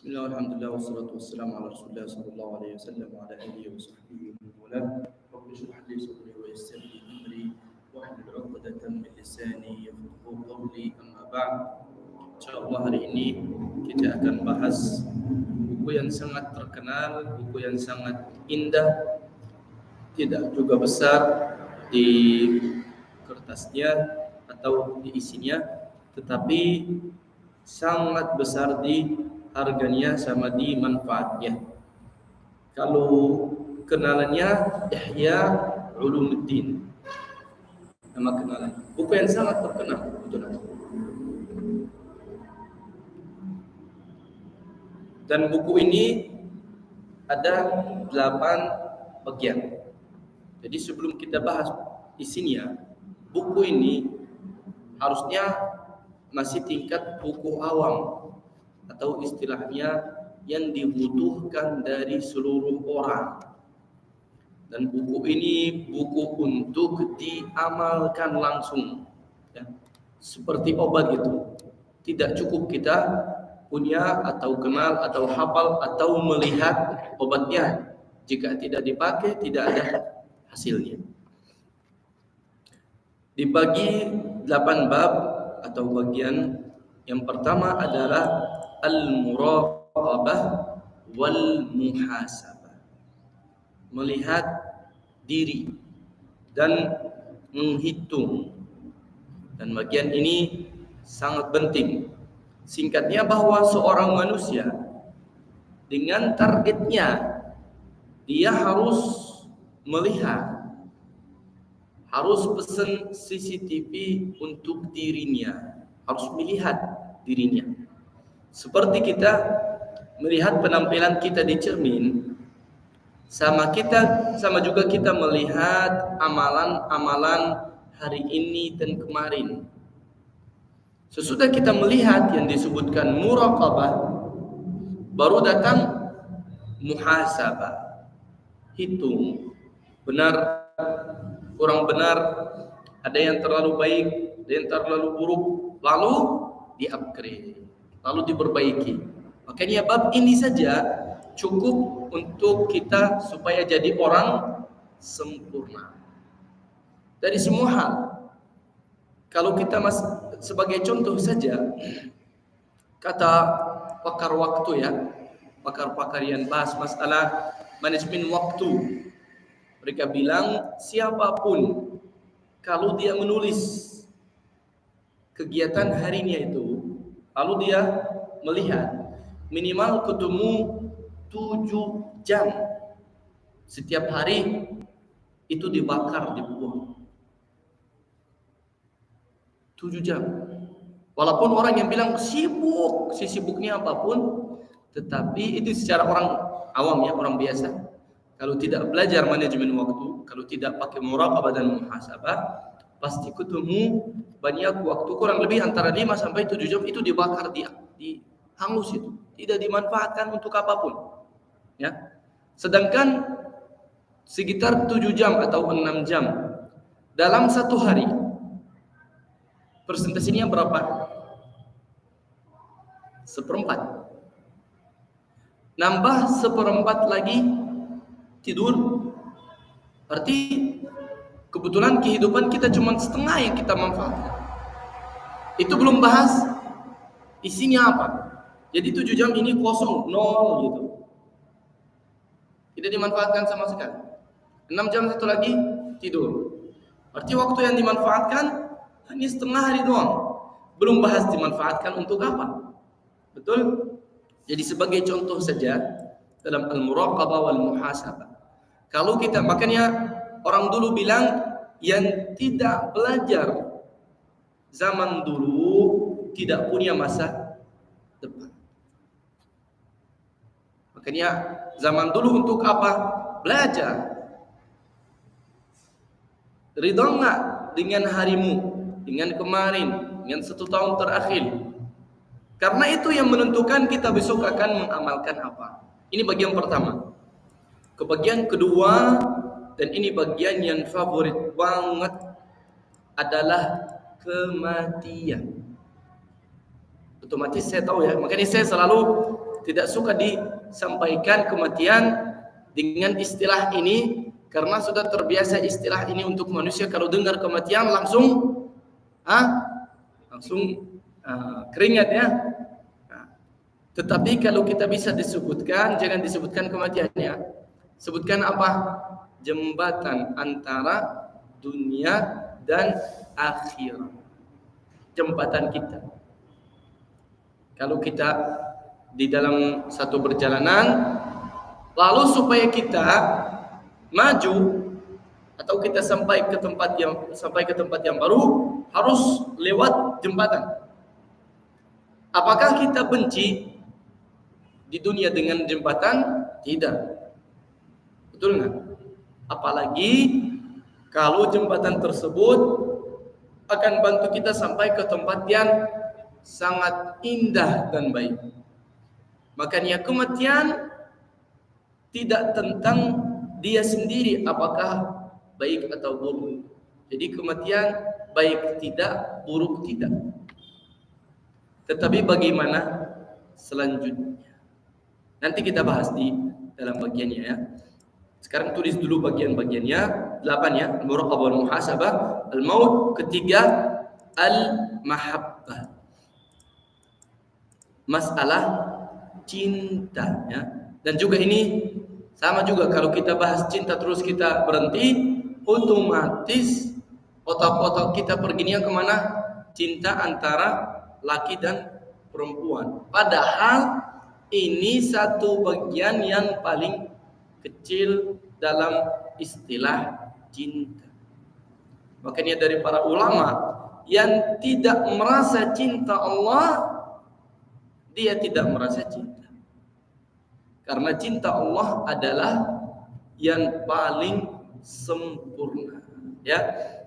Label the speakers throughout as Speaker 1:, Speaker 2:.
Speaker 1: Bismillah, alhamdulillah, wassalatu wassalamu ala rasulillah sallallahu alaihi wasallam wa ala alihi wa sahbihi wa man wala. Rabbi shrah li sadri wa yassir li amri wahlul 'uqdatam min lisani yafqahu qawli. Amma ba'd. Insyaallah hari ini kita akan bahas buku yang sangat terkenal, buku yang sangat indah, tidak juga besar di kertasnya atau di isinya, tetapi sangat besar di harganya sama di manfaatnya. Kalau kenalannya Ihya Ulumuddin, nama kenalan. Buku yang sangat terkenal, betul. Dan buku ini ada 8 bagian. Jadi sebelum kita bahas isinya, buku ini harusnya masih tingkat buku awam atau istilahnya yang dibutuhkan dari seluruh orang. Dan buku ini buku untuk diamalkan langsung, ya. Seperti obat gitu. Tidak cukup kita punya atau kenal atau hafal atau melihat obatnya. Jika tidak dipakai, tidak ada hasilnya. Dibagi 8 bab atau bagian. Yang pertama adalah al-muraqabah wal muhasabah. Melihat diri dan menghitung. Dan bagian ini sangat penting. Singkatnya bahwa seorang manusia dengan targetnya dia harus melihat, harus pesan CCTV untuk dirinya, harus melihat dirinya. Seperti kita melihat penampilan kita di cermin, sama juga kita melihat amalan-amalan hari ini dan kemarin. Sesudah kita melihat yang disebutkan muraqabah, baru datang muhasabah. Hitung, benar, kurang benar, ada yang terlalu baik, ada yang terlalu buruk, lalu di-upgrade, lalu diperbaiki. Makanya bab ini saja cukup untuk kita supaya jadi orang sempurna dari semua hal. Kalau kita sebagai contoh saja, kata pakar waktu, ya, pakar-pakar yang bahas masalah manajemen waktu, mereka bilang siapapun kalau dia menulis kegiatan harinya itu, lalu dia melihat minimal ketemu 7 jam setiap hari, itu dibakar, dibuang. 7 jam. Walaupun orang yang bilang sibuk, sibuknya apapun, tetapi itu secara orang awam, ya, orang biasa. Kalau tidak belajar manajemen waktu, kalau tidak pakai muraqabah dan muhasabah, pasti ketemu banyak waktu, kurang lebih antara 5 sampai 7 jam itu dibakar, dihangus, itu tidak dimanfaatkan untuk apapun, ya. Sedangkan sekitar 7 jam atau 6 jam dalam satu hari, persentasinya berapa? 1/4. Nambah 1/4 lagi tidur. Berarti kebetulan kehidupan kita cuma setengah yang kita manfaatkan. Itu belum bahas isinya apa. Jadi 7 jam ini kosong, nol gitu. Tidak dimanfaatkan sama sekali. 6 jam satu lagi tidur. Berarti waktu yang dimanfaatkan hanya setengah hari doang. Belum bahas dimanfaatkan untuk apa. Betul? Jadi sebagai contoh saja dalam al-muraqabah wal muhasabah. Kalau kita, makanya orang dulu bilang yang tidak belajar zaman dulu tidak punya masa depan. Makanya zaman dulu untuk apa? Belajar. Ridha enggak dengan harimu, dengan kemarin, dengan 1 tahun terakhir? Karena itu yang menentukan kita besok akan mengamalkan apa. Ini bagian pertama. Kebagian kedua, dan ini bagian yang favorit banget, adalah kematian. Otomatis saya tahu, ya, makanya saya selalu tidak suka disampaikan kematian dengan istilah ini karena sudah terbiasa istilah ini untuk manusia. Kalau dengar kematian langsung keringat ya. Tetapi kalau kita bisa disebutkan, jangan disebutkan kematiannya. Sebutkan apa? Jembatan antara dunia dan akhirat. Jembatan kita. Kalau kita di dalam satu perjalanan, lalu supaya kita maju atau kita sampai ke tempat yang baru, harus lewat jembatan. Apakah kita benci di dunia dengan jembatan? Tidak. Betul nggak? Apalagi kalau jembatan tersebut akan bantu kita sampai ke tempat yang sangat indah dan baik. Makanya kematian tidak tentang dia sendiri apakah baik atau buruk. Jadi kematian baik tidak, buruk tidak. Tetapi bagaimana selanjutnya? Nanti kita bahas di dalam bagiannya ya. Sekarang tulis dulu bagian-bagiannya 8 ya. Al-muraqabah wal muhasabah, al-maut, ketiga al-mahabbah. Masalah cinta ya. Dan juga ini sama juga kalau kita bahas cinta terus kita berhenti, otomatis otak-otak kita perginya kemana? Cinta antara laki dan perempuan. Padahal ini satu bagian yang paling kecil dalam istilah cinta. Makanya dari para ulama yang tidak merasa cinta Allah, dia tidak merasa cinta. Karena cinta Allah adalah yang paling sempurna. Ya.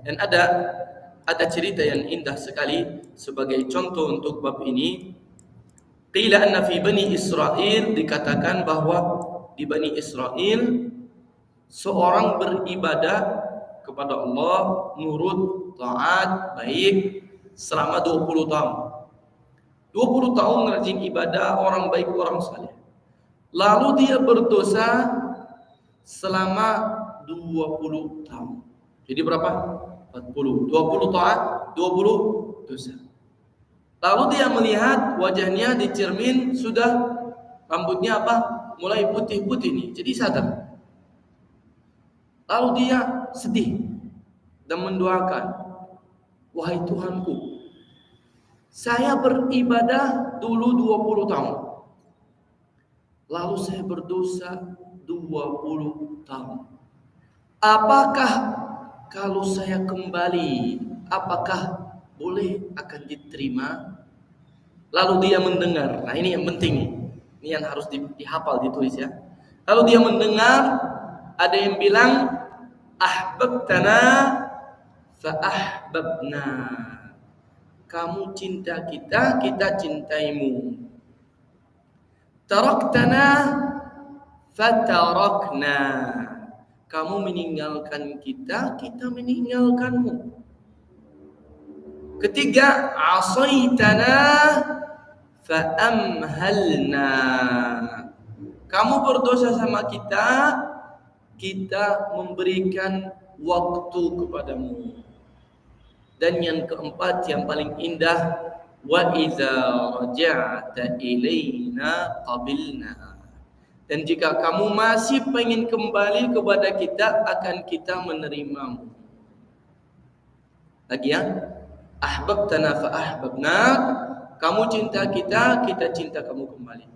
Speaker 1: Dan ada cerita yang indah sekali sebagai contoh untuk bab ini. Qila anna fi Bani Israel, dikatakan bahwa di Bani Israel seorang beribadah kepada Allah, nurut, taat, baik selama 20 tahun. 20 tahun rajin ibadah, orang baik, orang saleh. Lalu dia berdosa selama 20 tahun. Jadi berapa? 40. 20 taat, 20 dosa. Lalu dia melihat wajahnya di cermin sudah rambutnya apa? Mulai putih-putih nih. Jadi sadar. Lalu dia sedih dan mendoakan, wahai Tuhanku, saya beribadah dulu 20 tahun. Lalu saya berdosa 20 tahun. Apakah kalau saya kembali, apakah boleh akan diterima? Lalu dia mendengar. Nah ini yang penting nih. Ini yang harus dihafal, ditulis ya. Lalu dia mendengar ada yang bilang, ahbabtana fa ahbabna. Kamu cinta kita, kita cintaimu. Taraktana fa tarakna. Kamu meninggalkan kita, kita meninggalkanmu. Ketiga, asaitana fa amhalna. Kamu berdosa sama kita, kita memberikan waktu kepadamu. Dan yang keempat yang paling indah, wa idza raja'ta ilaina qabilna. Dan jika kamu masih ingin kembali kepada kita, akan kita menerimamu. Lagi ya, ahbabtana fa ahbabnak. Kamu cinta kita, kita cinta kamu kembali.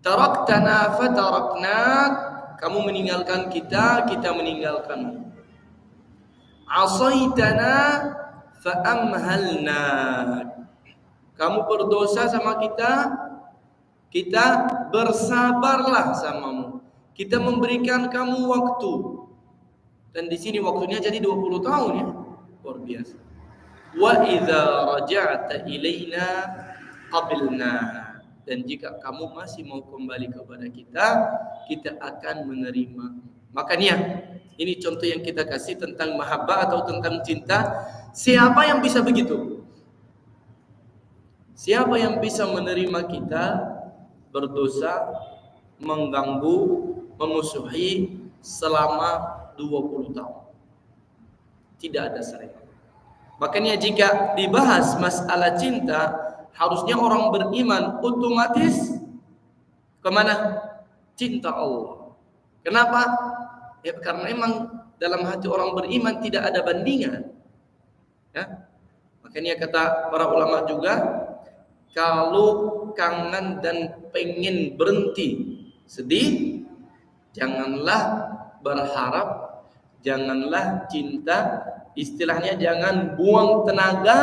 Speaker 1: Taraktana fa taraknak. Kamu meninggalkan kita, kita meninggalkanmu. Asaitana fa amhalna. Kamu berdosa sama kita, kita bersabarlah samamu. Kita memberikan kamu waktu. Dan di sini waktunya jadi 20 tahun ya. Luar biasa. Wa idza raja'ta ilaina qabilna. Dan jika kamu masih mau kembali kepada kita, kita akan menerima. Makanya ini contoh yang kita kasih tentang mahabbah atau tentang cinta. Siapa yang bisa begitu? Siapa yang bisa menerima kita berdosa, mengganggu, memusuhi selama 20 tahun. Tidak ada cerai. Makanya jika dibahas masalah cinta, harusnya orang beriman otomatis kemana? Cinta Allah. Kenapa? Ya karena memang dalam hati orang beriman tidak ada bandingan. Ya. Makanya kata para ulama juga, kalau kangen dan pengen berhenti sedih, janganlah berharap, janganlah cinta, istilahnya jangan buang tenaga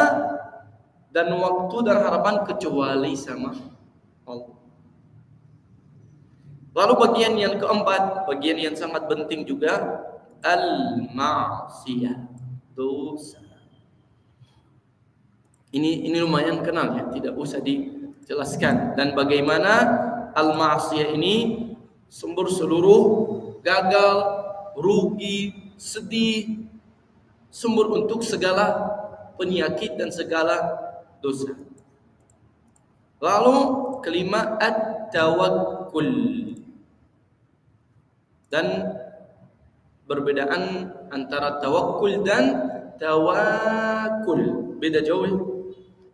Speaker 1: dan waktu dan harapan kecuali sama Allah. Lalu bagian yang keempat, bagian yang sangat penting juga, al-ma'siyah, dosa. Ini lumayan kenal ya, tidak usah dijelaskan. Dan bagaimana al-ma'siyah ini sumber seluruh gagal, rugi, sedih, sumber untuk segala penyakit dan segala dosa. Lalu kelima, at-tawakkul. Dan perbedaan antara tawakkul dan tawakul beda jauh.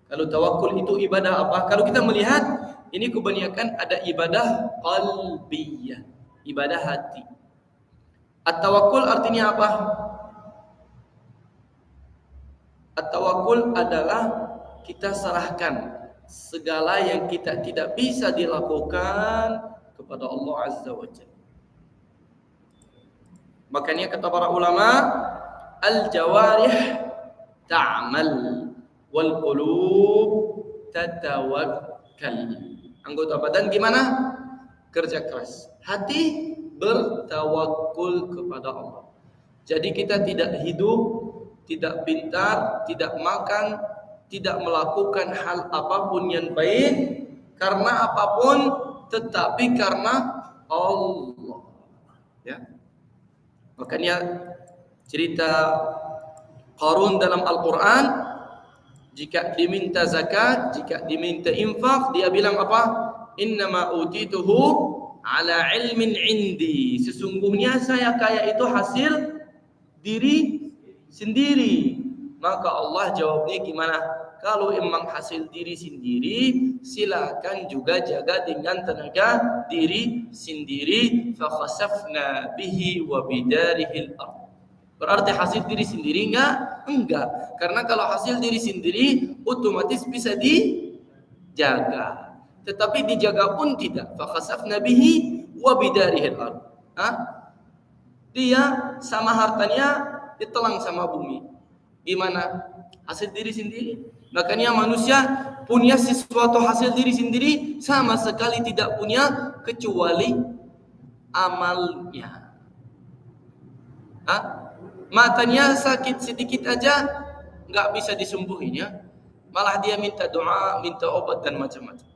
Speaker 1: Kalau tawakul itu ibadah apa? Kalau kita melihat ini kebanyakan ada ibadah qalbiyah, ibadah hati. At-tawakkul artinya apa? At-tawakkul adalah kita serahkan segala yang kita tidak bisa dilakukan kepada Allah Azza wa Jalla. Makanya kata para ulama, al-jawarih ta'mal wal qulub tatawakkal. Anggota badan gimana? Kerja keras. Hati bertawakul kepada Allah. Jadi kita tidak hidup, tidak pintar, tidak makan, tidak melakukan hal apapun yang baik karena apapun, tetapi karena Allah. Ya. Makanya cerita Qarun dalam Al-Quran, jika diminta zakat, jika diminta infak, dia bilang apa? Innama utituhu ala ilmin indi. Sesungguhnya saya kaya itu hasil diri sendiri. Maka Allah jawabnya gimana? Kalau emang hasil diri sendiri, silakan juga jaga dengan tenaga diri sendiri. Fakhasafna bihi wa bidarihil ardh. Berarti hasil diri sendiri enggak. Karena kalau hasil diri sendiri otomatis bisa dijaga. Tetapi dijaga pun tidak. Fakhasafna bihi wa bidarihil ardh. Dia sama hartanya ditelan sama bumi. Gimana? Hasil diri sendiri. Makanya manusia punya sesuatu hasil diri sendiri sama sekali tidak punya kecuali amalnya. Matanya sakit sedikit aja nggak bisa disembuhin ya. Malah dia minta doa, minta obat dan macam-macam.